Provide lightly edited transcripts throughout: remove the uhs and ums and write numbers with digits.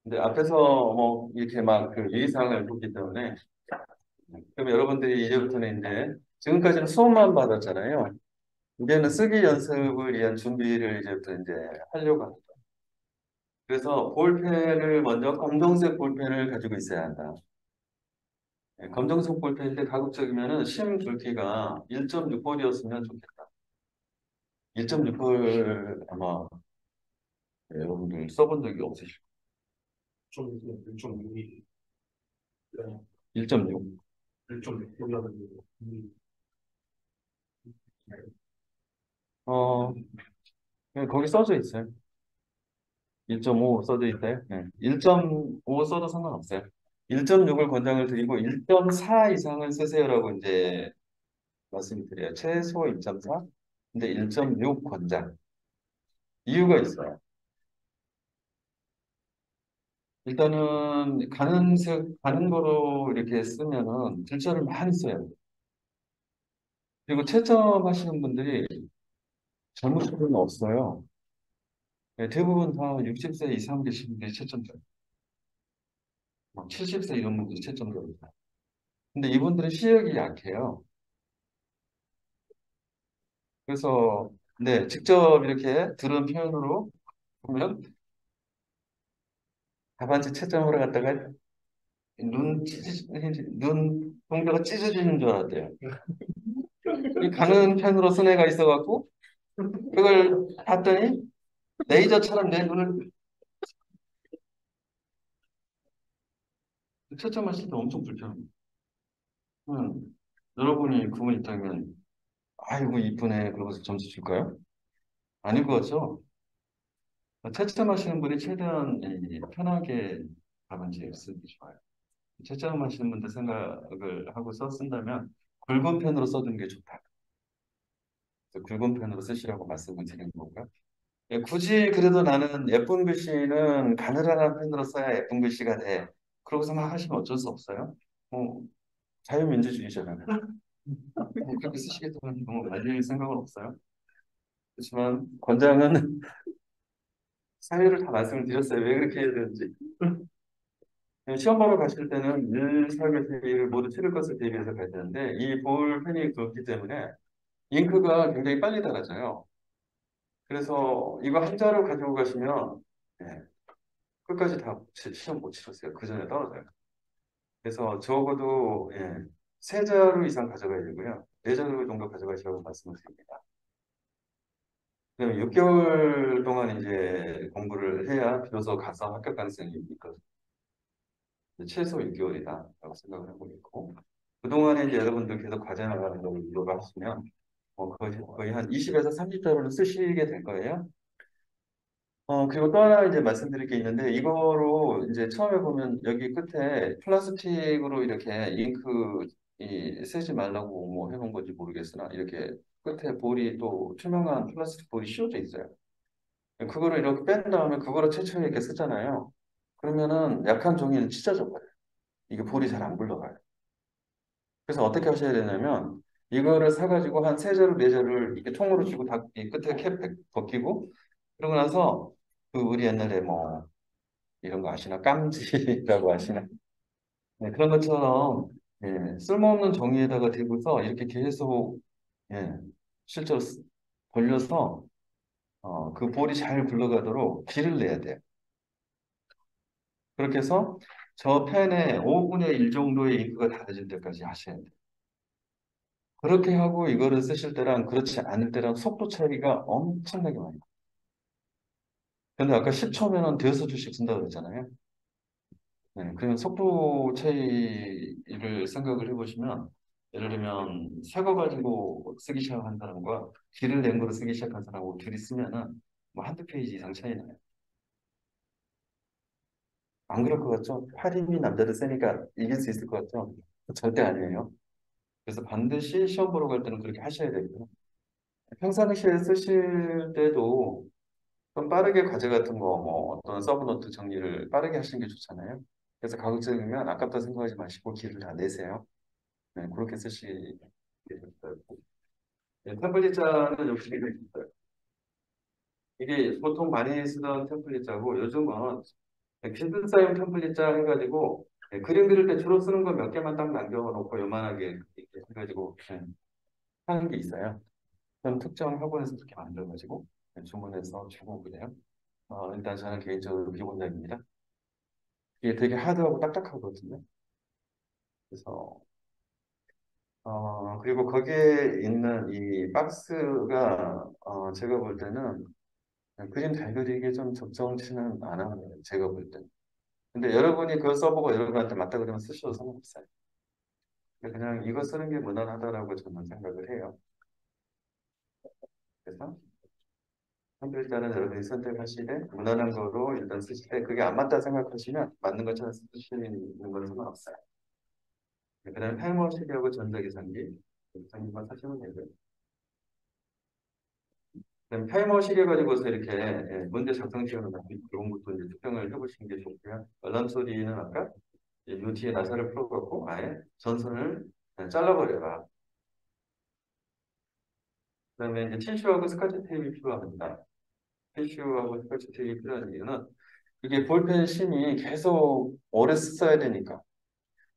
근데 앞에서 뭐 이렇게 막 그 예의사항을 보기 때문에 그럼 여러분들이 이제부터는 이제 지금까지는 수업만 받았잖아요. 이제는 쓰기 연습을 위한 준비를 이제부터 이제 하려고 합니다. 그래서 볼펜을 먼저 검정색 볼펜을 가지고 있어야 한다. 검정색 볼펜인데 가급적이면은 심 굵기가 1.6볼이었으면 좋겠다. 1.6볼 아마 여러분들 써본 적이 없으실 좀 1.6. 1.6 어, 거기 써져 있어요. 1.5 써져 있어요. 네. 1.5 써도 상관없어요. 1.6을 권장을 드리고 1.4 이상을 쓰세요라고 이제 말씀을 드려요. 최소 1.4, 근데 1.6 권장. 이유가 있어요. 일단은 가는 거로 이렇게 쓰면은 글자를 많이 써요. 그리고 채점하시는 분들이 젊으신 분은 없어요. 네, 대부분 다 60세 이상 계신 분들이 채점자예요. 막 70세 이런 분들이 채점자입니다. 근데 이분들은 시력이 약해요. 그래서 네, 직접 이렇게 들은 표현으로 보면 답안지 채점하러 갔다가 눈 동자가 찢어지는 줄 알았대요. 이 가는 펜으로 쓴 애가 있어갖고 그걸 봤더니 레이저처럼 내 눈을 채점하실 때 엄청 불편합니다. 여러분이 그분 있다면 아이고 이쁘네 그러고서 점수 줄까요? 아닐 것 같죠? 채점하시는 분이 최대한 편하게 답안지를 쓰기 좋아요. 채점하시는 분들 생각을 하고서 쓴다면 굵은 펜으로 써두는 게 좋다. 그래서 굵은 펜으로 쓰시라고 말씀을 드리는 거고요. 예, 굳이 그래도 나는 예쁜 글씨는 가느다란 펜으로 써야 예쁜 글씨가 돼. 그러고서 막 하시면 어쩔 수 없어요. 뭐 자유민주주의잖아요. 뭐 그렇게 쓰시겠다는 뭐 말릴 생각은 없어요. 그렇지만 권장은 사유를 다 말씀을 드렸어요. 왜 그렇게 해야 되는지. 시험 보러 가실 때는 일사교시를 모두 치를 것을 대비해서 가야 되는데 이 볼펜이 그렇기 때문에 잉크가 굉장히 빨리 닳아져요. 그래서 이거 한 자루 가지고 가시면 예, 끝까지 다 시험 못 치렀어요. 그 전에 떨어져요. 그래서 적어도 세 자루 이상 가져가야 되고요. 네 자루 정도 가져가시라고 말씀을 드립니다. 그다음에 6개월 동안 이제 공부를 해야 비로소 가서 합격 가능성이 있거든요. 최소 6개월이다라고 생각을 하고 있고 그동안에 이제 여러분들 계속 과제 나가는 걸 목표로 하시면 거의 한 20에서 30자루를 쓰시게 될 거예요. 그리고 또 하나 이제 말씀드릴 게 있는데, 이거로 이제 처음에 보면 여기 끝에 플라스틱으로 이렇게 잉크 쓰지 말라고 뭐 해놓은 건지 모르겠으나, 이렇게 끝에 볼이 또 투명한 플라스틱 볼이 씌워져 있어요. 그거를 이렇게 뺀 다음에 그거를 최초에 이렇게 쓰잖아요. 그러면은 약한 종이는 찢어져 버려요. 이게 볼이 잘 안 굴러가요. 그래서 어떻게 하셔야 되냐면, 이거를 사가지고 한 세 자루, 네 자루를 이렇게 통으로 쥐고 이 끝에 캡 벗기고, 그러고 나서 그 우리 옛날에 뭐 이런 거 아시나? 깜지라고 아시나? 네, 그런 것처럼 쓸모없는 종이에다가 대고서 이렇게 계속 예, 실제로 벌려서 그 볼이 잘 굴러가도록 길을 내야 돼요. 그렇게 해서 저 펜에 5분의 1 정도의 잉크가 닳아질 때까지 하셔야 돼요. 그렇게 하고 이거를 쓰실 때랑 그렇지 않을 때랑 속도 차이가 엄청나게 많이 나요. 근데 아까 10초면은 대여섯 줄씩 쓴다고 그랬잖아요. 네, 그냥 속도 차이를 생각을 해보시면, 예를 들면, 새 거 가지고 쓰기 시작한 사람과 길을 낸 거로 쓰기 시작한 사람하고 둘이 쓰면은 뭐 한두 페이지 이상 차이 나요. 안 그럴 것 같죠? 8인이 남자들 세니까 이길 수 있을 것 같죠? 절대 아니에요. 그래서 반드시 시험 보러 갈 때는 그렇게 하셔야 되고요. 평상시에 쓰실 때도 좀 빠르게 과제 같은 거, 뭐 어떤 서브노트 정리를 빠르게 하시는 게 좋잖아요. 그래서 가급적이면 아깝다 생각하지 마시고 길을 다 내세요. 네, 그렇게 쓰시게 됩니다. 네, 템플릿자는 역시 이게 있어요. 이게 보통 많이 쓰던 템플릿자고 요즘은 기술 사용 템플릿 짤 해가지고 그림 그릴 때 주로 쓰는 거 몇 개만 딱 남겨놓고 요만하게 이렇게 해가지고 하는 게 있어요. 그럼 특정 학원에서 그렇게 만들어가지고 주문해서 주고 그래요. 일단 저는 개인적으로 비본작입니다. 이게 되게 하드하고 딱딱하거든요. 그래서 그리고 거기에 있는 이 박스가 제가 볼 때는 그림 잘 그리기에 좀 적정치는 않아요. 제가 볼 때는. 근데 여러분이 그걸 써보고 여러분한테 맞다 그러면 쓰셔도 상관없어요. 그냥 이거 쓰는 게 무난하다라고 저는 생각을 해요. 그래서 일단은 여러분이 선택하시되 무난한 거로 일단 쓰실 때 그게 안 맞다 생각하시면 맞는 거 찾아서 쓰시는 건 상관없어요. 그다음에 탈모시계하고 전자계산기 전기만 사시면 되고요. 그다음에 탈모시계 가지고서 이렇게 문제 작성 시간을 그런 것도 이제 특정을 해보시는 게 좋고요. 알람 소리는 아까 이 뒤에 나사를 풀어갖고 아예 전선을 잘라버려라. 그다음에 이제 티슈하고 스카치 테이프 필요합니다. 티슈하고 스카치 테이프 필요한 이유는 이게 볼펜 심이 계속 오래 써야 되니까.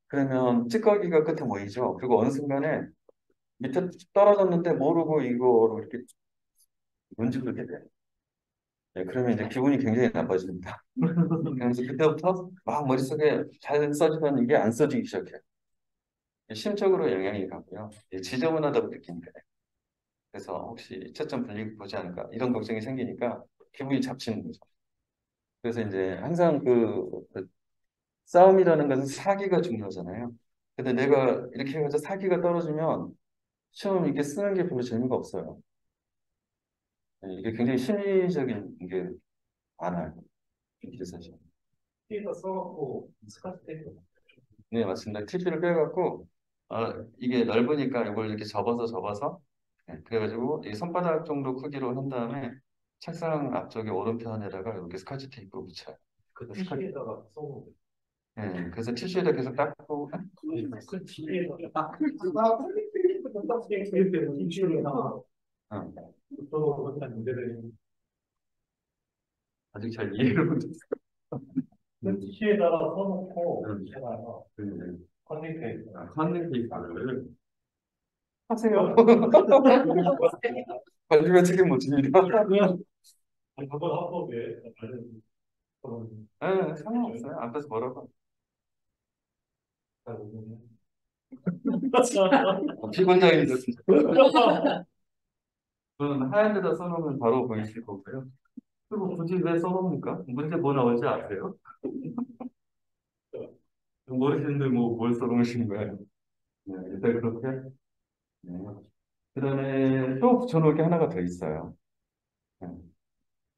그러면 찌꺼기가 끝에 모이죠. 그리고 어느 순간에 밑에 떨어졌는데 모르고 이거로 이렇게 문지르게 돼. 그러면 이제 기분이 굉장히 나빠집니다. 그래서 그때부터 막 머릿속에 잘 써지던 이게 안 써지기 시작해요. 심적으로 영향이 가고요. 지저분하다고 느끼니까. 그래서 혹시 채점 불리고 보지 않을까 이런 걱정이 생기니까 기분이 잡치는 거죠. 그래서 이제 항상 그 싸움이라는 것은 사기가 중요하잖아요. 근데 내가 이렇게 해서 사기가 떨어지면 시험 이렇게 쓰는 게 별로 재미가 없어요. 이게 굉장히 심리적인 게 많아요. 이게 사실. 피에서 써갖고 스카치 테이프. 네, 맞습니다. TP를 빼갖고 이게 넓으니까 이걸 이렇게 접어서 그래가지고 이 손바닥 정도 크기로 한 다음에 책상 앞쪽에 오른편에다가 이렇게 스카치 테이프 붙여요. 그 티슈에다가 써놓은 거. 그래서 티슈에다 계속 닦고 그 티슈에다가 티슈에다가 어, 저도 그런 문제들이 아직 잘 이해를 못했어요. 그 티슈에다가 써놓고 음. 제가 그, 컨닝페이스 컨닝 페이퍼를 하세요. 관리가 책임 못 집니다. 한번 합법에 알려주는 네, 상관없어요. 앞에서 뭐라고. 피곤장입니다. 저는 하얀 데다 써놓으면 바로 보이실 거고요. 그리고 굳이 왜 써놓습니까? 문제 뭐 나올지 아세요? 모르시는데 뭐 뭘 써놓으신 거예요? 네, 일단 그렇게. 네. 그다음에 또 붙여놓을 게 하나가 더 있어요. 네.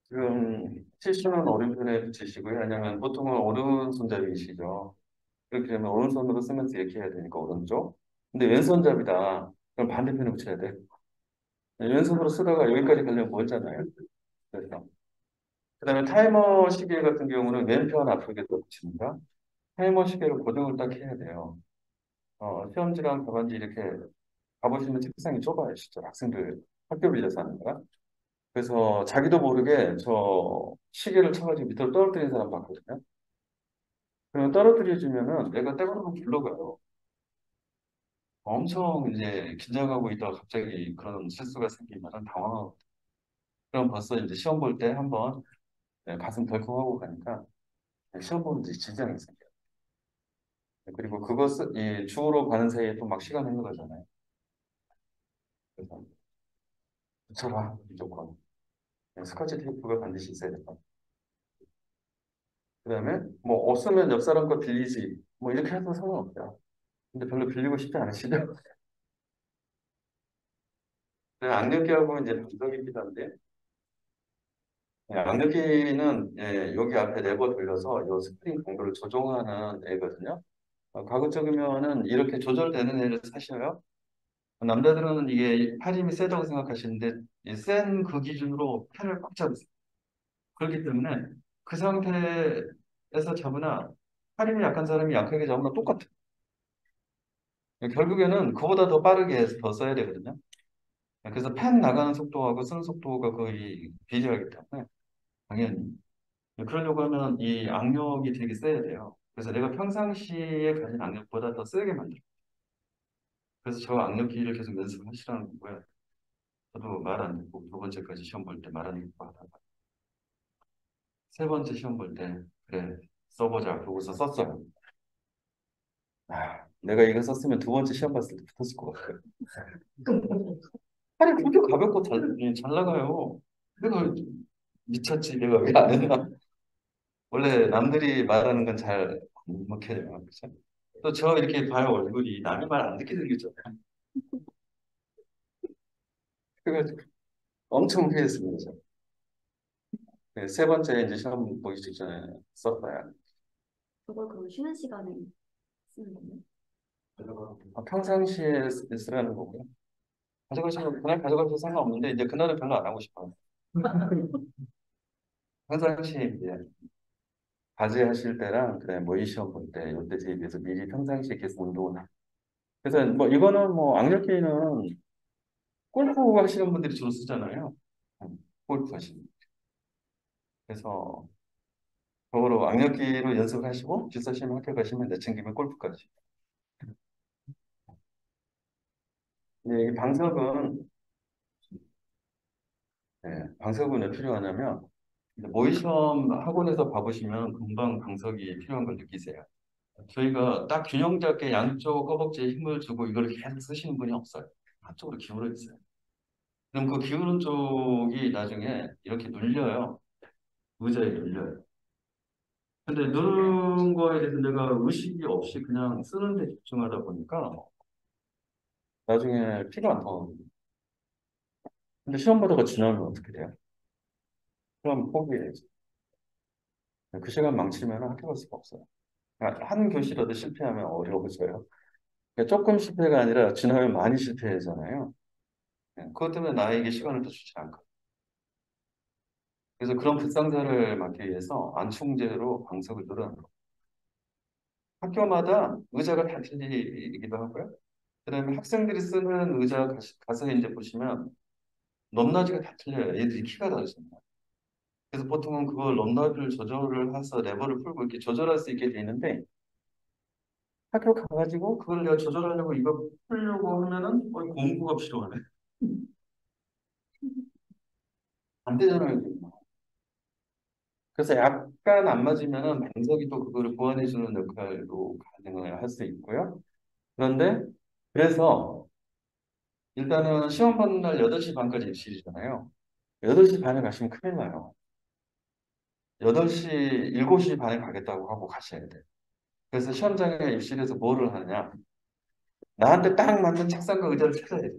지금 티슈는 오른편에 붙이시고요. 왜냐하면 보통은 오른손잡이시죠. 그렇게 되면 오른손으로 쓰면서 이렇게 해야 되니까 오른쪽. 근데 왼손잡이다. 그럼 반대편에 붙여야 돼. 네, 왼손으로 쓰다가 여기까지 가려면 멀잖아요. 그래서 그다음에 타이머 시계 같은 경우는 왼편 앞쪽에 또 붙입니다. 타이머 시계를 고정을 딱 해야 돼요. 시험지랑 답안지 이렇게 가보시면 책상이 좁아요, 진짜 학생들 학교 빌려서 하는 거라. 그래서 자기도 모르게 저 시계를 쳐가지고 밑으로 떨어뜨리는 사람 봤거든요. 그러면 떨어뜨려주면은 내가 떼고는 불러가요. 엄청 이제 긴장하고 있다가 갑자기 그런 실수가 생기면 당황하고. 그럼 벌써 이제 시험 볼 때 한번 가슴 덜컹하고 가니까 시험 보면 이제 긴장이 생겨요. 그리고 이 주우러 가는 사이에 또 막 시간 흘러가잖아요. 그래서 붙여라 무조건. 스카치 테이프가 반드시 있어야 된다. 그다음에 뭐 없으면 옆 사람 거 빌리지 뭐 이렇게 해도 상관없어요. 근데 별로 빌리고 싶지 않으시죠? 악력기하고 이제 방석이 필요한데 악력기는 여기 앞에 레버 돌려서 이 스프링 강도를 조종하는 애거든요. 가급적이면은 이렇게 조절되는 애를 사셔요. 남자들은 이게 팔 힘이 세다고 생각하시는데 센 그 기준으로 팔을 꽉 잡으세요. 그렇기 때문에 그 상태에서 잡으나 팔 힘이 약한 사람이 약하게 잡으나 똑같아요. 결국에는 그보다 더 빠르게 해서 더 써야 되거든요. 그래서 펜 나가는 속도하고 쓰는 속도가 거의 비례하기 때문에 당연히. 그러려고 하면 이 악력이 되게 세야 돼요. 그래서 내가 평상시에 가진 악력보다 더 세게 만들어. 그래서 저 악력기를 계속 연습하시라는 거고요. 저도 말 안 듣고 두 번째까지 시험 볼 때 말 안 듣고 하다가 세 번째 시험 볼 때 그래 써보자 그러고서 썼어요. 내가 이거 썼으면 두 번째 시험 봤을 때 붙었을 것 같아요. 아니 그렇게 가볍고 잘 나가요. 내가 미쳤지 내가 왜 안 했나? 원래 남들이 말하는 건 잘 안 먹혀요. 그죠? 또 저 이렇게 봐요 얼굴이 남이 말 안 듣게 생겼잖아요. 그래가지고 엄청 후회했습니다. 저. 네, 세 번째 이제 시험 보기 직전에 썼어요. 그걸 그럼 쉬는 시간에 쓰는 거예요? 평상시에 쓰라는 거고요. 가져가시면 그날 가져가셔도 상관없는데 이제 그날은 별로 안 하고 싶어요. 평상시에 이제 과제하실 때랑 그다음에 모의 시험 볼 때 이때 대비해서 미리 평상시에 계속 운동을 하고. 그래서 뭐 이거는 뭐 악력기는 골프 하시는 분들이 주로 쓰잖아요. 골프 하시는. 그래서 그거로 악력기로 연습을 하시고 주사 시험 학교 가시면 내친김에 골프까지. 이 방석은 방석은 왜 필요하냐면 모의 시험 학원에서 봐보시면 금방 방석이 필요한 걸 느끼세요. 저희가 딱 균형 잡게 양쪽 허벅지에 힘을 주고 이걸 계속 쓰시는 분이 없어요. 한쪽으로 기울어 있어요. 그럼 그 기울은 쪽이 나중에 이렇게 눌려요. 의자에 눌려요. 근데 누른 거에 대해서 내가 의식이 없이 그냥 쓰는 데 집중하다 보니까 나중에 피가 안 통합니다. 근데 시험 보다가 지나면 어떻게 돼요? 그럼 포기해야지. 그 시간 망치면 학교 갈 수가 없어요. 그러니까 한 교시라도 실패하면 어려워져요. 그러니까 조금 실패가 아니라 지나면 많이 실패하잖아요. 그것 때문에 나에게 시간을 더 주지 않고. 그래서 그런 불상사를 막기 위해서 안충제로 방석을 늘어난 거. 학교마다 의자가 다 틀리기도 하고요. 그다음에 학생들이 쓰는 의자 가서 이제 보시면 높낮이가 다 틀려요. 얘들이 키가 다르잖아요. 그래서 보통은 그걸 높낮이를 조절을 해서 레버를 풀고 이렇게 조절할 수 있게 돼 있는데 학교 가가지고 그걸 내가 조절하려고 이거 풀려고 하면은 공부가 필요하네. 안 되잖아요. 그래서 약간 안 맞으면은 방석이 또 그거를 보완해주는 역할도 가능을 할 수 있고요. 그런데 그래서 일단은 시험 보는 날 8시 반까지 입실이잖아요. 8시 반에 가시면 큰일 나요. 8시, 7시 반에 가겠다고 하고 가셔야 돼요. 그래서 시험장에 입실해서 뭐를 하느냐. 나한테 딱 맞는 책상과 의자를 찾아야 돼요.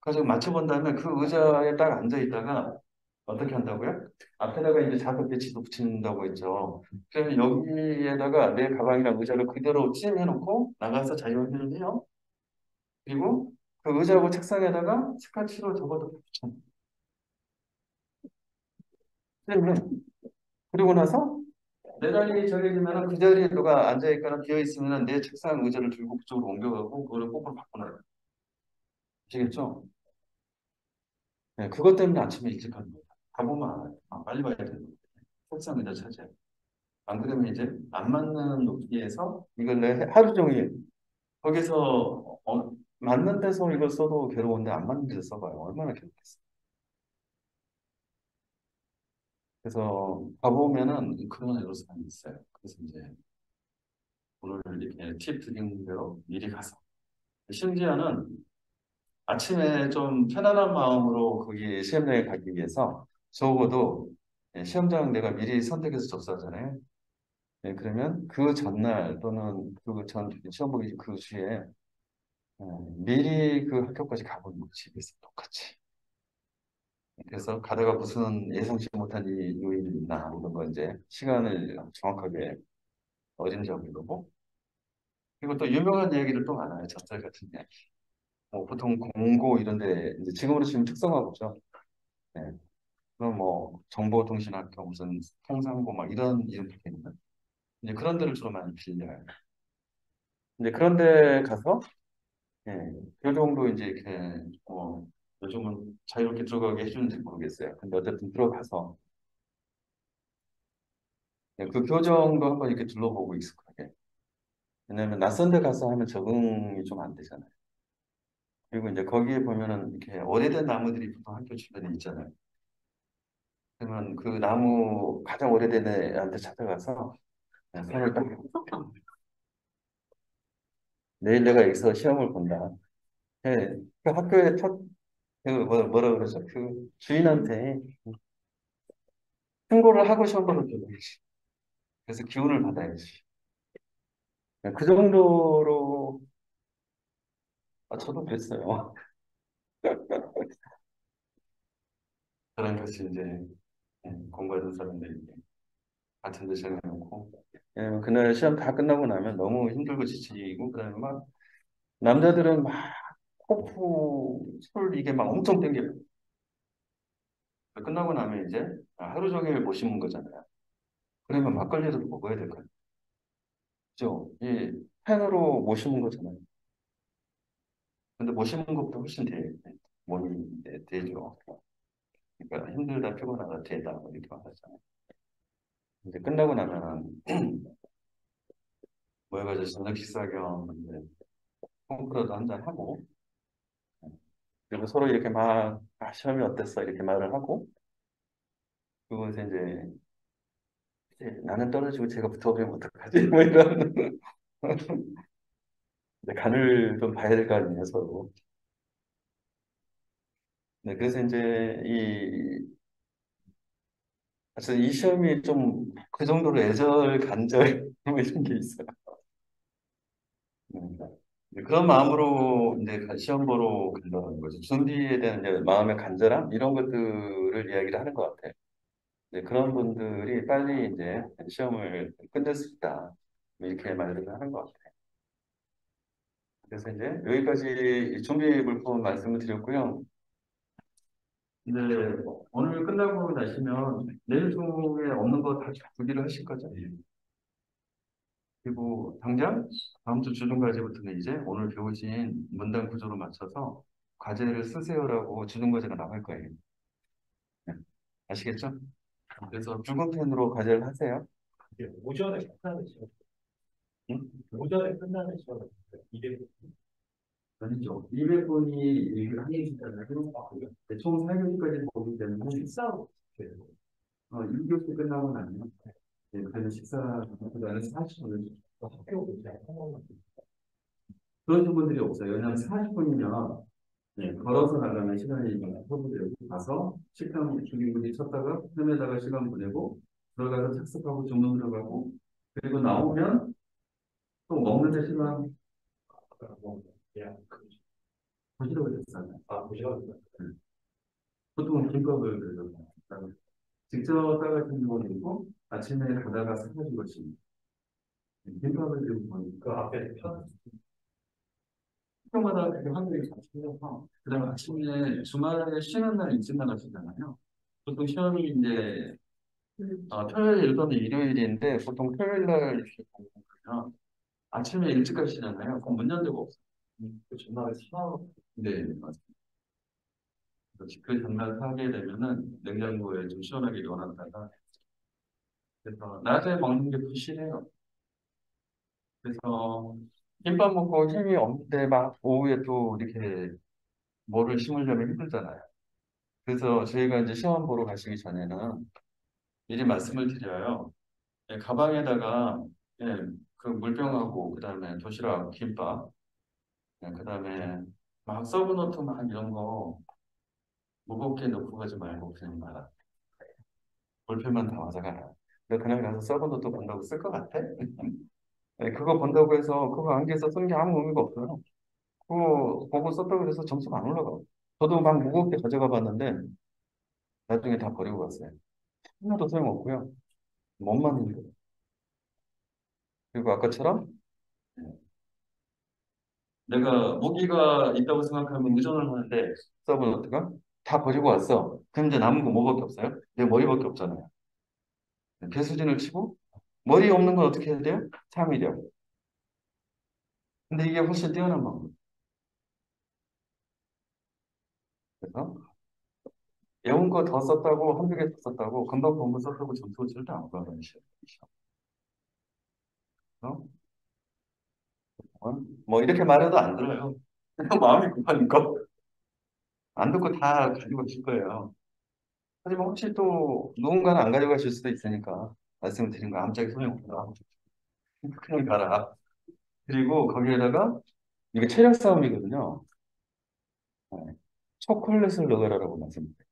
그래서 맞춰본 다음에 그 의자에 딱 앉아 있다가 어떻게 한다고요? 앞에다가 이제 자석 배치도 붙인다고 했죠. 그러면 여기에다가 내 가방이랑 의자를 그대로 찜해놓고 나가서 자유훈련을 해요. 그리고 그 의자하고 책상에다가 스카치로 접어도 붙여. 그러면 그리고 나서 내 자리 정해지면 그 자리에 누가 앉아있거나 비어있으면 내 책상 의자를 들고 그쪽으로 옮겨가고 그거를 거꾸로 바꿔놔요. 아시겠죠? 네, 그것 때문에 아침에 일찍 가는 거예요. 가보면 알아요. 빨리 봐야 되는 거예요. 책상 의자 찾아요. 안 그러면 이제 안 맞는 높이에서 이걸 내 하루 종일 거기서 맞는 데서 이걸 써도 괴로운데 안 맞는 데서 써봐요. 얼마나 괴롭겠어요. 그래서 가보면은 그런 애로사항이 있어요. 그래서 이제 오늘 이렇게 팁 드린 대로 미리 가서 심지어는 아침에 좀 편안한 마음으로 거기 시험장에 가기 위해서 적어도 시험장 내가 미리 선택해서 접수하잖아요. 그러면 그 전날 또는 그 전 시험 보기 그 주에 미리 그 학교까지 가보는 거지, 집에서 똑같이. 그래서 가다가 무슨 예상치 못한 요인이 있나 이런 거 이제 시간을 정확하게 어림잡은 거고. 그리고 또 유명한 이야기를 또 많아요. 젖살 같은 이야기. 뭐 보통 공고 이런 데 이제 지금으로 치면 특성화고죠. 네. 그럼 뭐 정보통신학교 무슨 통상고 막 이런 이름 붙어 있는 이제 그런 데를 주로 많이 빌려요. 이제 그런 데 가서 그 정도 이제 이렇게 요즘은 자유롭게 들어가게 해주는지 모르겠어요. 근데 어쨌든 들어가서 네, 그 교정도 한번 이렇게 둘러보고 익숙하게. 왜냐면 낯선 데 가서 하면 적응이 좀 안 되잖아요. 그리고 이제 거기에 보면은 이렇게 오래된 나무들이 보통 학교 주변에 있잖아요. 그러면 그 나무 가장 오래된 애한테 찾아가서 그냥 손을 딱 내일 내가 여기서 시험을 본다. 예, 그 학교의 뭐라 그러죠? 그 주인한테 신고를 하고 시험을 줘야지. 그래서 기운을 받아야지. 그 정도로 저도 그랬어요. 저랑 같이 이제 공부하던 사람들이 같은 데 정해놓고 그날 시험 다 끝나고 나면 너무 힘들고 지치고 그다음에 막 남자들은 막 코프 술 이게 막 엄청 땡겨요. 끝나고 나면 이제 하루 종일 못 씹는 거잖아요. 그러면 막걸리라도 먹어야 될 거예요. 그죠? 이 펜으로 못 씹는 거잖아요. 근데 못 씹는 것보다 훨씬 몸이 되죠. 그러니까 힘들다 피곤하다 되다 뭐 이렇게 말하잖아요. 이제 끝나고 나면 모여가지고 저녁 식사 겸 이제 콩쿠르도 한잔 하고 그리고 서로 이렇게 막 시험이 어땠어 이렇게 말을 하고 그리고 이제 나는 떨어지고 제가 붙어버리면 어떡하지 뭐 이런 이제 간을 좀 봐야 될 거 아니에요 서로. 네, 그래서 이제 하여튼 이 시험이 좀 그 정도로 애절 간절 뭐 이런 게 있어요. 음. 이제 그런 마음으로 이제 시험 보러 간다는 거죠. 준비에 대한 이제 마음의 간절함 이런 것들을 이야기를 하는 것 같아요. 이제 그런 분들이 빨리 이제 시험을 끝낼 수 있다. 뭐 이렇게 말을 하는 것 같아요. 그래서 이제 여기까지 준비 물품 말씀을 드렸고요. 이제 오늘 끝나고 나시면 내일 중에 없는 거 다 준비를 하실 거죠? 그리고 당장 다음 주 주중과제부터는 이제 오늘 배우신 문단 구조로 맞춰서 과제를 쓰세요라고 주중과제가 나갈 거예요. 네. 아시겠죠? 그래서 붉은 펜으로 과제를 하세요. 이게 오전에 끝나는 시간. 응? 오전에 끝나는 시간. 200. 아니죠. 200분이 한시잖아요 총 4교시까지 보기 때문에 식사로. 1교시 끝나고 나면 그때는 식사보다는 40분을 학교 그냥 한번 그런 분들이 없어요. 왜냐하면 40분이면 걸어서 나가면 시간이 소비되고 가서 식당 주기부기 쳤다가 헤매다가 시간 보내고 들어가서 착석하고 주문 들어가고 그리고 나오면 또 먹는 데 시간 그냥 도시락을 줬잖아요. 무시하고 보통 김밥을 그래서 직접 싸가시는 경우도 있고 아침에 가다가 사가지고 오시는 김밥을 들고 그 보니까 앞에 편 학교마다 그렇게 확률이 다 틀려서 그다음에 아침에 주말에 쉬는 날 일찍 나가시잖아요. 보통 시험이 이제 토요일 또는 일요일인데 보통 토요일 날 이렇게 보면 아침에 일찍 가시잖아요. 그럼 문 연대가 없어요. 그 전날에 사고 네, 맞아요. 그 전날 사게 되면은 냉장고에 좀 시원하게 넣어놨다가 그래서 낮에 먹는 게 부실해요. 그래서 김밥 먹고 힘이 없는데 막 오후에 또 이렇게 뭐를 심으려면 힘들잖아요. 그래서 저희가 이제 시험 보러 가시기 전에는 미리 말씀을 드려요. 가방에다가 그 물병하고 그다음에 도시락, 김밥, 그다음에 막 서브노트 막 이런 거 무겁게 넣고 가지 말고 그냥 말아. 볼펜만 다 가져가라. 내가 그냥 가서 서브노트 본다고 쓸 것 같아? 그거 본다고 해서 그거 안개에서 쓴 게 아무 의미가 없어요. 그거 보고 썼다고 해서 점수가 안 올라가. 저도 막 무겁게 가져가 봤는데 나중에 다 버리고 갔어요. 하나도 소용없고요. 몸만 힘들어요. 그리고 아까처럼 내가 무기가 있다고 생각하면 의존을 하는데 서브노트가 다 버리고 왔어. 그럼 이제 남은 거 뭐밖에 없어요? 내 머리밖에 없잖아요. 배수진을 치고 머리 없는 건 어떻게 해야 돼요? 창의력. 근데 이게 훨씬 뛰어난 방법. 그래서 배운 거 더 썼다고 한두 개 더 썼다고 금방 공부 썼다고 점수 절대 안 올라가는 시험. 어? 뭐 이렇게 말해도 안 들어요. 그냥 마음이 급하니까 안 듣고 다 가지고 있을 거예요. 하지만 혹시 또 누군가는 안 가져가실 수도 있으니까 말씀을 드린 거 아무짝에 소용없다. 그냥 가라. 그리고 거기에다가 이게 체력 싸움이거든요. 네. 초콜릿을 넣으라고 말씀드려요.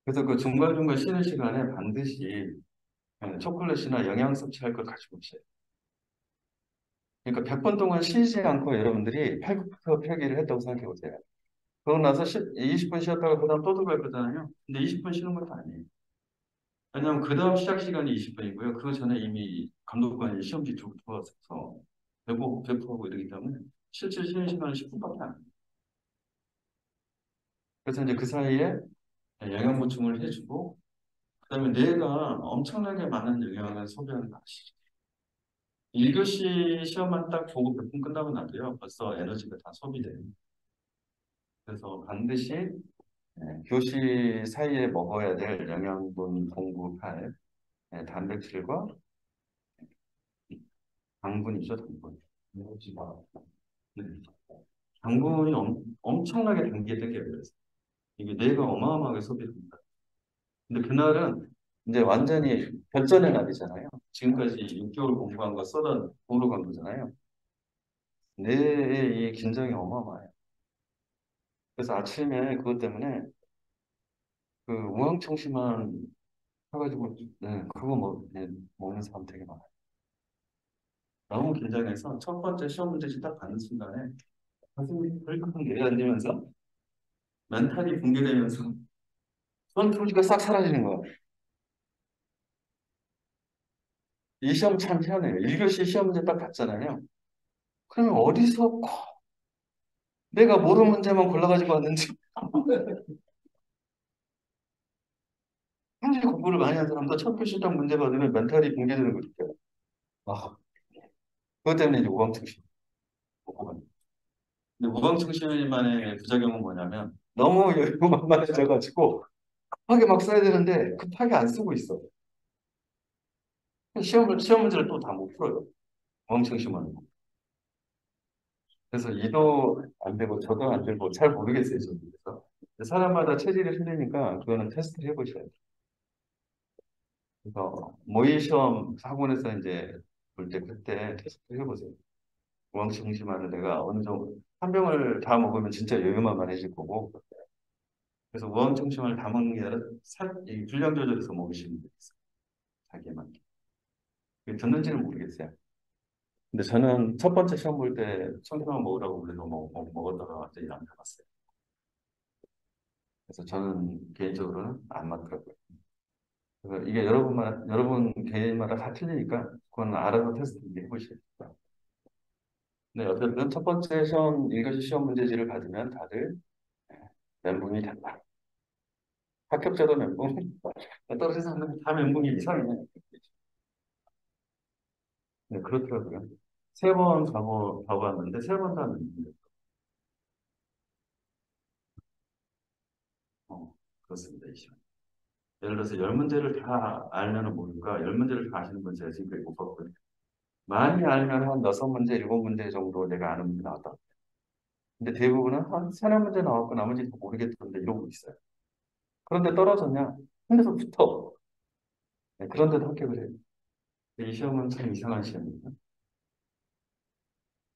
그래서 그 중간중간 쉬는 시간에 반드시 초콜릿이나 영양 섭취할 걸 가지고 오세요. 그러니까 100번 동안 쉬지 않고 여러분들이 팔굽혀펴기를 했다고 생각해 보세요. 그러고 나서 20분 쉬었다가 그 다음 또 들어갈 거잖아요. 근데 20분 쉬는 것도 아니에요. 왜냐하면 그 다음 시작 시간이 20분이고요. 그 전에 이미 감독관이 시험지 쭉 들어와서 배포하고 이러기 때문에 실제 쉬는 시간은 10분밖에 안 돼요. 그래서 이제 그 사이에 영양 보충을 해주고 그다음에 뇌가 엄청나게 많은 영양을 소비하는 거 아시죠? 1교시 시험만 딱 보고 100분 끝나고 나도요. 벌써 에너지가 다 소비돼요. 그래서 반드시 교시 사이에 먹어야 될 영양분 공급할 단백질과 당분이죠, 당분. 에너지가. 네. 당분이 엄청나게 단기에 땡겨요. 그래서 이게 뇌가 어마어마하게 소비됩니다. 근데 그날은 이제 완전히 결전의 날이잖아요. 지금까지 6개월 공부한 거 쏟아 부으러 간 거잖아요. 뇌의 이 긴장이 어마어마해요. 그래서 아침에 그것 때문에 그 우황청심환 해가지고 그거 먹는 사람 되게 많아요. 너무 긴장해서 첫 번째 시험 문제지 딱 받는 순간에 가슴이 벌컥 내려앉으면서 멘탈이 붕괴되면서 컨트롤가 싹 사라지는 거예요. 이 시험 참 희한해요. 1교시 시험 문제 딱 봤잖아요. 그러면 어디서 내가 모르는 문제만 골라가지고 왔는지 굉장히 공부를 많이 한 사람도 첫 교시 딱 문제 받으면 멘탈이 붕괴되는 거 같아요. 아, 그것 때문에 이제 우방청심. 근데 우방청심만의 부작용은 뭐냐면 너무 여유만만해져가지고 급하게 막 써야 되는데 급하게 안 쓰고 있어. 시험 문제를 또 다 못 풀어요. 우방청심은. 그래서 이도 안 되고 저도 안 되고 잘 모르겠어요. 저도. 그래서 사람마다 체질이 틀리니까 그거는 테스트를 해보셔야 돼요. 그래서 모의 시험 학원에서 이제 볼 때 그때 테스트 해보세요. 우황청심환을 내가 어느 정도 한 병을 다 먹으면 진짜 여유만만해질 거고 그래서 우황청심환을 다 먹는 게 아니라 이 분량 조절해서 먹으시면 되겠어요. 자기만. 그게 듣는지는 모르겠어요. 근데 저는 첫 번째 시험 볼 때 청심환 먹으라고 그래서 먹었다가 완전히 안 잡았어요. 그래서 저는 개인적으로는 안 맞더라고요. 그래서 이게 여러분 개인마다 다 틀리니까 그건 알아서 테스트 해보시죠. 네, 어쨌든 첫 번째 시험, 1교시 시험 문제지를 받으면 다들 멘붕이 된다. 합격자도 멘붕, 떨어진 사람은 다 멘붕이 이상해. 네, 그렇더라고요. 세 번 가보았는데 세 번 다 멘붕이에요. 그렇습니다, 이 시험. 예를 들어서 열 문제를 다 알면은 모를까, 열 문제를 다 아시는 분 제가 지금까지 못 봤거든요. 많이 알면 한 여섯 문제, 일곱 문제 정도 내가 아는 문제 나왔다. 근데 대부분은 한 세네 문제 나왔고 나머지 다 모르겠던데 이러고 있어요. 그런데 떨어졌냐? 근데서 붙어. 네, 그런데도 합격을 해요. 이 시험은 참 이상한 시험입니다.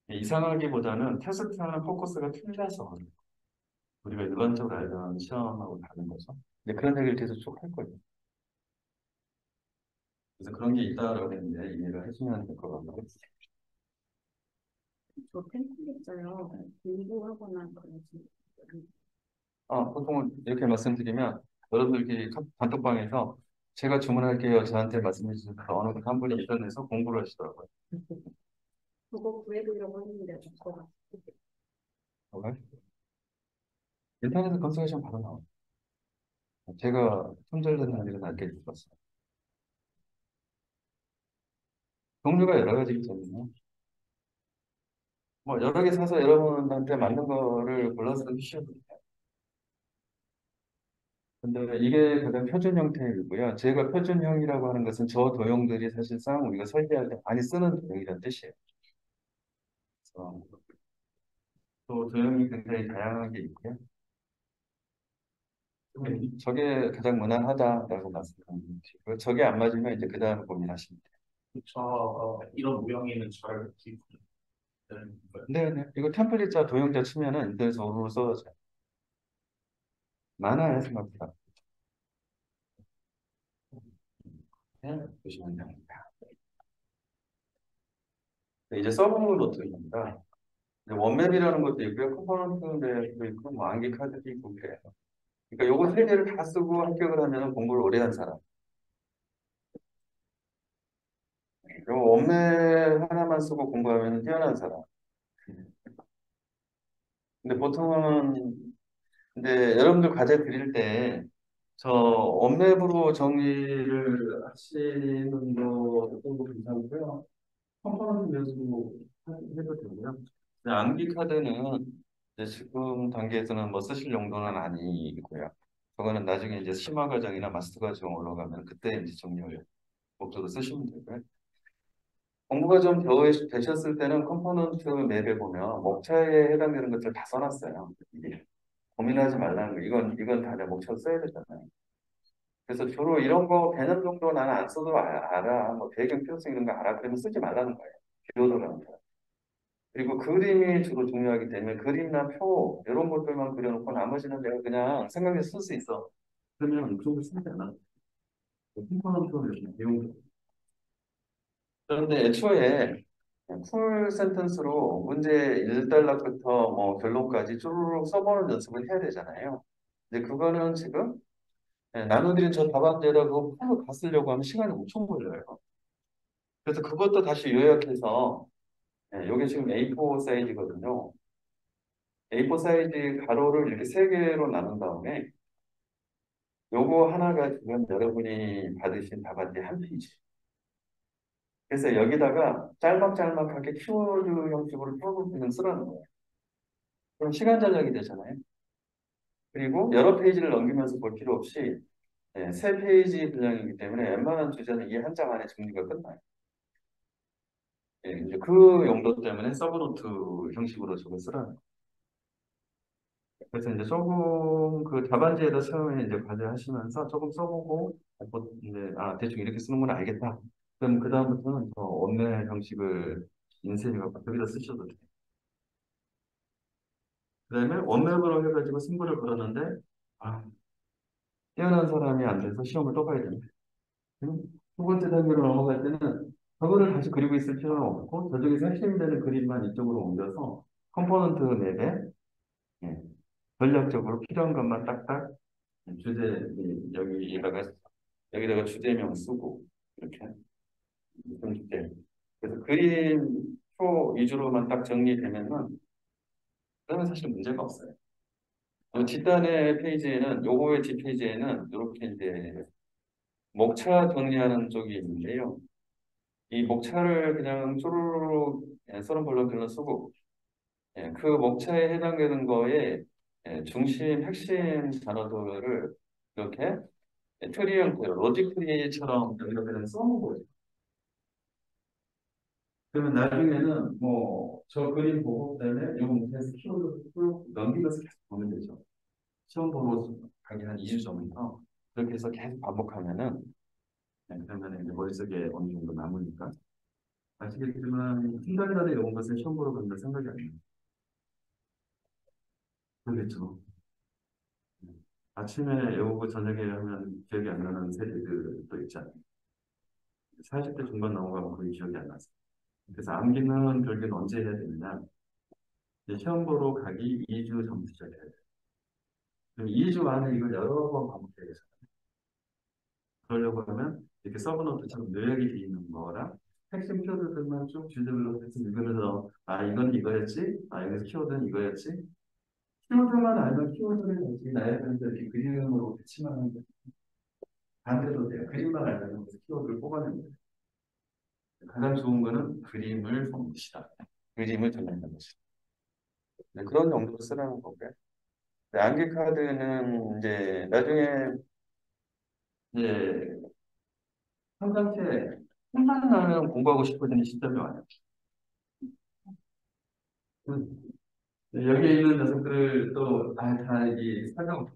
이상하기보다는 테스트하는 포커스가 틀려서 우리가 일반적으로 알던 시험하고 다른 거죠. 근데 그런 얘기를 계속 쭉 할 거예요. 그래서 그런 게 있다라고 했는데 이해를 해주면 될 것 같고. 저 템플릿 있어요. 공부하거나 그러지. 보통은 이렇게 말씀드리면 여러분들끼리 단톡방에서 제가 주문할게요. 저한테 말씀해 주셔서 어느 한 분이 인터넷에서 공부를 하시더라고요. 그거 구해보려고 했는데 없어가지고. 정말? 인터넷에 검색하시면 바로 나와요. 제가 손절되는 일은 알게 됐었어요. 종류가 여러 가지기 때문에 뭐 여러 개 사서 여러분한테 맞는 거를 골라서 쓰시면 돼요. 근데 이게 가장 표준 형태이고요. 제가 표준형이라고 하는 것은 저 도형들이 사실상 우리가 설계할 때 많이 쓰는 도형이라는 뜻이에요. 그래서 또 도형이 굉장히 다양하게 있고요. 저게 가장 무난하다라고 말씀드리고 저게 안 맞으면 이제 그 다음 고민하시면 돼요. 이런 모양에는 잘 기분이 네. 이거 템플릿자 도형자 치면은 인터넷에 오르르 써져요. 많아요, 생각보다. 네, 보시면 됩니다. 네, 이제 서브 노트입니다. 원맵이라는 것도 있고요. 컴포넌트 맵도 있고, 뭐 암기 카드도 있고 그래요. 그러니까 요거 세 개를 다 쓰고 합격을 하면 공부를 오래 한 사람. 요 원맵 하나만 쓰고 공부하면 뛰어난 사람. 근데 보통은 근데 여러분들 과제 드릴 때 저 원맵으로 정리를 하시는 거 정도 괜찮고요. 컴포넌트 연습도 해도 되고요. 근데 암기 카드는 이제 지금 단계에서는 뭐 쓰실 용도는 아니고요. 그거는 나중에 이제 심화 과정이나 마스터 과정 올라가면 그때 이제 정리를 목적으로 쓰시면 되고요. 공부가 좀 되셨을 때는 컴포넌트 맵에 보면 목차에 해당되는 것들 다 써놨어요. 이게 고민하지 말라는 거. 이건 다 내가 목차로 써야 되잖아요. 그래서 주로 이런 거 개념 정도 나는 안 써도 알아. 뭐 배경 필요성 이런 거 알아. 그러면 쓰지 말라는 거예요. 비오더라는 거예요. 그리고 그림이 주로 중요하기 때문에 그림이나 표 이런 것들만 그려놓고 나머지는 내가 그냥 생각해서 쓸 수 있어. 그러면 그쪽을 쓰지 않아. 컴포넌트로 이렇게 내용도. 그런데 애초에 풀 센텐스로 문제 1단락부터 뭐 결론까지 쭈루룩 써보는 연습을 해야 되잖아요. 근데 그거는 지금 나눠드린 저 답안지에다 그거 풀로 다 쓰려고 하면 시간이 엄청 걸려요. 그래서 그것도 다시 요약해서 이게 지금 A4 사이즈거든요. A4 사이즈 가로를 이렇게 세 개로 나눈 다음에 요거 하나가 지금 여러분이 받으신 답안지 한 페이지. 그래서 여기다가 짤막짤막하게 키워드 형식으로 풀어보면 쓰라는 거예요. 그럼 시간 절약이 되잖아요. 그리고 여러 페이지를 넘기면서 볼 필요 없이 세 페이지 분량이기 때문에 웬만한 주제는 이 한 장 안에 정리가 끝나요. 이제 그 용도 때문에 서브노트 형식으로 저걸 쓰라는 거예요. 그래서 이제 조금 그 답안지에다 처음에 이제 과제하시면서 조금 써보고 이제 대충 이렇게 쓰는 건 알겠다. 그럼 그 다음부터는 더 원내 형식을 인쇄해갖고 여기다 쓰셔도 돼요. 그다음에 원맵으로 해가지고 승부를 걸었는데 아, 뛰어난 사람이 안 돼서 시험을 또 봐야 됩니다. 두 번째 단계로 넘어갈 때는 저거를 다시 그리고 있을 필요는 없고 저쪽에서 핵심이 되는 그림만 이쪽으로 옮겨서 컴포넌트 맵에 예, 전략적으로 필요한 것만 딱딱 여기다가 주제명 쓰고 이렇게 무슨 주제. 그래서 그림 표 위주로만 딱 정리되면은 그러면 사실 문제가 없어요. 뒷단의 페이지에는 요거의 뒷페이지에는 이렇게 이제 목차 정리하는 쪽이 있는데요. 이 목차를 그냥 쪼르르 서른 블럭들로 쓰고 그 목차에 해당되는 거에 중심 핵심 단어들을 이렇게 트리 형태로 로직 트리처럼 이렇게 써놓은 거죠. 그러면 나중에는 뭐 저 그림 보고 그다음에 요 문제에서 키워드 쭉 넘기면서 계속 보면 되죠. 시험 보러 가기 한 2주 전부터 그렇게 해서 계속 반복하면은 그러면 이제 머릿속에 어느 정도 남으니까 아시겠지만 생각이라도 이런 것을 시험 보러 가면 생각이 안 나요. 그렇죠. 아침에 외우고 저녁에 하면 기억이 안 나는 세대들도 있잖아요. 40대 중반 넘어가면 거의 기억이 안 나서. 그래서 암기는 결국엔 언제 해야 되느냐. 이제 시험 보러 가기 2주 전부터 시작해야 돼요. 그럼 2주 안에 이걸 여러 번 반복해야 돼요. 그러려고 하면 이렇게 서브노트처럼 요약이 되어 있는 거랑 핵심 키워드들만 쭉 주제별로 해서 읽으면서 이건 이거였지? 여기서 키워드는 이거였지? 키워드만 알면 키워드를 다시 나야 되는데 이렇게 그림으로 배치만 하면 돼요. 반대로 돼요. 그림만 알면 그래서 키워드를 뽑아내면 돼요. 가장 좋은 거는 그림을 보는 것이다. 그림을 전달하는 것이다. 그런 용도로 쓰라는 거고요. 암기 카드는 이제 나중에 이제 평상시에 틈만 나면 공부하고 싶어지는 시점이 와요. 음, 여기에 있는 녀석들을 또, 다 이 사정,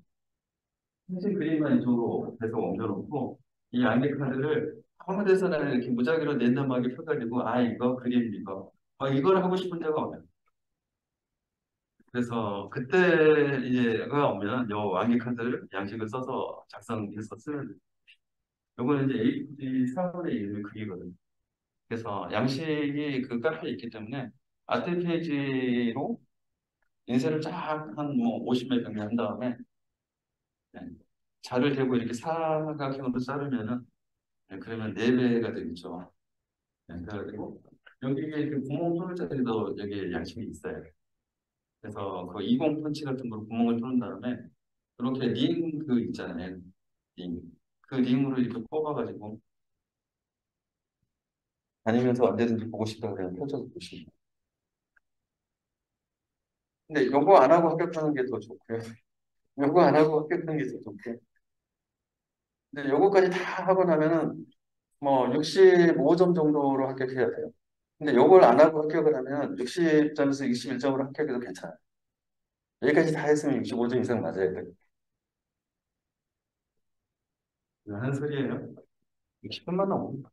사진 그림만 이쪽으로 계속 옮겨놓고, 이 암기 카드를 아무 데서나 이렇게 무작위로 랜덤하게 펴가지고, 이거 그림 이거. 이걸 하고 싶은 데가 없어요. 그래서 그때 이제가 오면 요 암기 카드를 양식을 써서 작성해서 쓰는, 요거는 이제 A4 4분의 1을 그리거든요. 그래서 양식이 그 카페에 있기 때문에 아트 페이지로 인쇄를 쫙 한 뭐 50몇 장한 다음에 네, 자를 대고 이렇게 사각형으로 자르면은 그러면 4배가 되겠죠. 그래가지고 여기에 그 구멍 뚫을 자리도 여기 양식이 있어요. 그래서 그 20 펀치 같은 거로 구멍을 뚫은 다음에 이렇게 링 그 있잖아요. 링. 그 링으로 이렇게 뽑아가지고 다니면서 언제든지 보고 싶다 그러면 펼쳐서 보시고. 근데 요거 안 하고 합격하는 게 더 좋고요. 요거 안 하고 합격하는 게 더 좋고. 근데 요거까지 다 하고 나면은 뭐 65점 정도로 합격해야 돼요. 근데 요걸 안 하고 합격을 하면 60점에서 61점으로 합격해도 괜찮아요. 여기까지 다 했으면 65점 이상 맞아야 돼요. 하는 소리예요. 60점만 넘으면.